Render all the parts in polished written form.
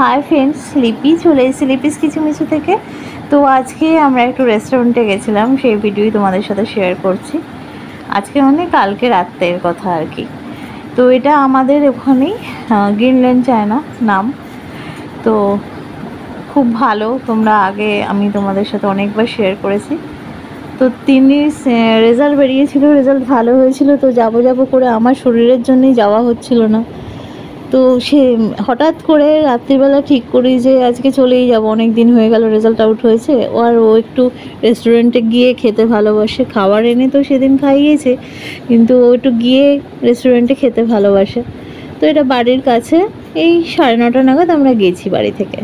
Hi friends, লিপি চলে এসেছি লিপিস কিচমিচু থেকে। তো আজকে আমরা একটু রেস্টুরেন্টে গেছিলাম, সেই ভিডিওই তোমাদের সাথে শেয়ার করছি। আজকে মানে কালকে রাত্রের কথা আর কি। তো এটা আমাদের ওখানেই গ্রিনল্যান্ড চায়না নাম। তো খুব ভালো, তোমরা আগে আমি তোমাদের সাথে অনেকবার শেয়ার করেছি। তো 3 দিন রেজাল্ট বেরিয়েছিল, রেজাল্ট ভালো হয়েছিল। তো যাবো করে আমার শরীরের জন্যই যাওয়া হচ্ছিল না। তো সে হঠাৎ করে রাত্রিবেলা ঠিক করি যে আজকে চলেই যাব, অনেক দিন হয়ে গেল রেজাল্ট আউট হয়েছে। ও একটু রেস্টুরেন্টে গিয়ে খেতে ভালোবাসে, খাবার এনে তো সেদিন খাইয়েছে, কিন্তু ও একটু গিয়ে রেস্টুরেন্টে খেতে ভালোবাসে। তো এটা বাড়ির কাছে, এই 9:30 নাগাদ আমরা গেছি বাড়ি থেকে।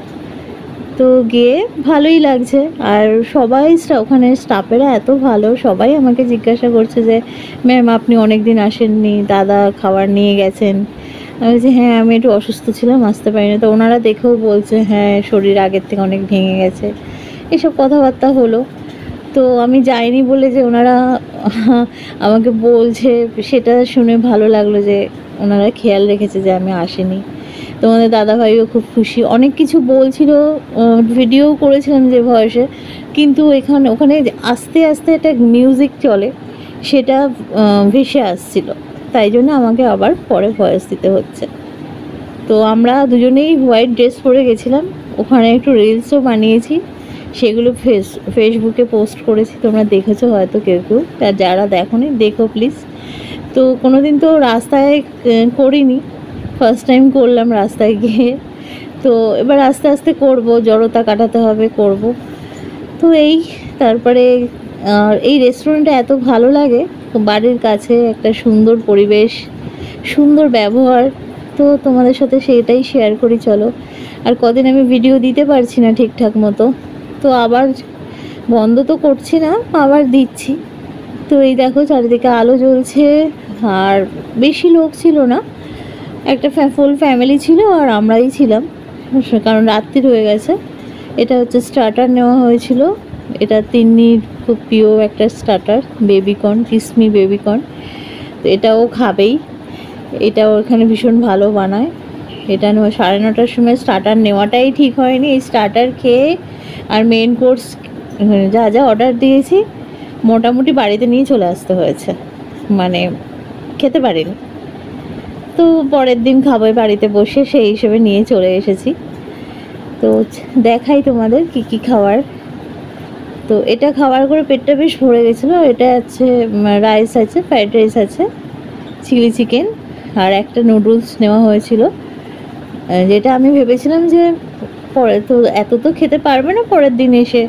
তো গিয়ে ভালোই লাগছে। আর সবাই ওখানে স্টাফেরা এত ভালো, সবাই আমাকে জিজ্ঞাসা করছে যে ম্যাম আপনি অনেক দিন আসেননি, দাদা খাবার নিয়ে গেছেন। আমি বলছি হ্যাঁ আমি একটু অসুস্থ ছিলাম, আসতে পারিনি। তো ওনারা দেখেও বলছে হ্যাঁ শরীর আগের থেকে অনেক ভেঙে গেছে, এসব কথাবার্তা হলো। তো আমি যাইনি বলে যে ওনারা আমাকে বলছে, সেটা শুনে ভালো লাগলো যে ওনারা খেয়াল রেখেছে যে আমি আসিনি। তোমাদের দাদাভাইও খুব খুশি, অনেক কিছু বলছিল, ভিডিও করেছিলাম যে ভয়েসে, কিন্তু ওখানে আস্তে আস্তে একটা মিউজিক চলে, সেটা ভেসে আসছিল, তাই জন্য আমাকে আবার পরে ভয়েস দিতে হচ্ছে। তো আমরা দুজনেই হোয়াইট ড্রেস পরে গেছিলাম, ওখানে একটু রিলসও বানিয়েছি, সেগুলো ফেসবুকে পোস্ট করেছি, তোমরা দেখেছো হয়তো কেউ কেউ, আর যারা দেখোনি দেখো প্লিজ। তো কোনো দিন তো রাস্তায় করিনি, ফার্স্ট টাইম করলাম রাস্তায় গিয়ে। তো এবার আস্তে আস্তে করব, জড়তা কাটাতে হবে, করব। তো তারপরে এই রেস্টুরেন্টটা এত ভালো লাগে, বাড়ির কাছে একটা সুন্দর পরিবেশ, সুন্দর ব্যবহার। তো তোমাদের সাথে সেটাই শেয়ার করি চলো। আর কদিন আমি ভিডিও দিতে পারছি না ঠিকঠাক মতো, তো আবার বন্ধ তো করছি না, আবার দিচ্ছি। তো এই দেখো চারিদিকে আলো জ্বলছে, আর বেশি লোক ছিল না, একটা ফুল ফ্যামিলি ছিল আর আমরাই ছিলাম, কারণ রাত্রি হয়ে গেছে। এটা হচ্ছে স্টার্টার নেওয়া হয়েছিল, এটা তিন্নির খুব প্রিয় একটা স্টার্টার, বেবিকর্ন, কিসমি বেবিকর্ন। তো এটাও খাবেই, এটা ওখানে ভীষণ ভালো বানায়। এটা 9:30টার সময় স্টার্টার নেওয়াটাই ঠিক হয়নি, এই স্টার্টার খেয়ে আর মেন কোর্স যা যা অর্ডার দিয়েছি মোটামুটি বাড়িতে নিয়ে চলে আসতে হয়েছে, মানে খেতে পারিনি। তো পরের দিন খাবো বাড়িতে বসে, সেই হিসেবে নিয়ে চলে এসেছি। তো দেখাই তোমাদের কি কি খাবার। তো এটা খাবার করে পেটটা বেশ ভরে গেছিলো। এটা আছে রাইস আছে, ফ্রাইড রাইস আছে, চিলি চিকেন, আর একটা নুডলস নেওয়া হয়েছিল, যেটা আমি ভেবেছিলাম যে পরে তো এত তো খেতে পারবে না, পরের দিন এসে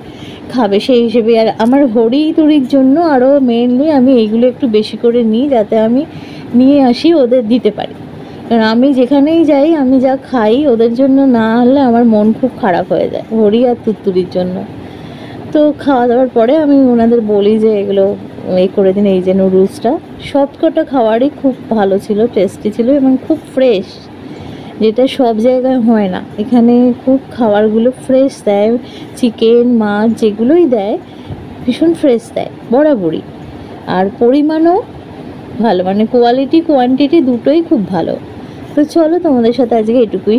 খাবে, সেই হিসেবে। আর আমার হরি তরির জন্য আরও মেনলি আমি এইগুলো একটু বেশি করে নিই, যাতে আমি নিয়ে আসি ওদের দিতে পারি। কারণ আমি যেখানেই যাই, আমি যা খাই ওদের জন্য না হলে আমার মন খুব খারাপ হয়ে যায়, হরি আর তুত্তুরির জন্য। তো খাওয়া দাওয়ার পরে আমি ওনাদের বলি যে এগুলো করে দিন। এই যে নুডলসটা, সবকটা খাবারই খুব ভালো ছিল, টেস্টি ছিল এবং খুব ফ্রেশ, যেটা সব জায়গায় হয় না। এখানে খুব খাবারগুলো ফ্রেশ দেয়, চিকেন মাছ যেগুলোই দেয় ভীষণ ফ্রেশ দেয় বরাবরই, আর পরিমাণও ভালো, মানে কোয়ালিটি কোয়ান্টিটি দুটোই খুব ভালো। তো চলো তোমাদের সাথে আজকে এটুকুই।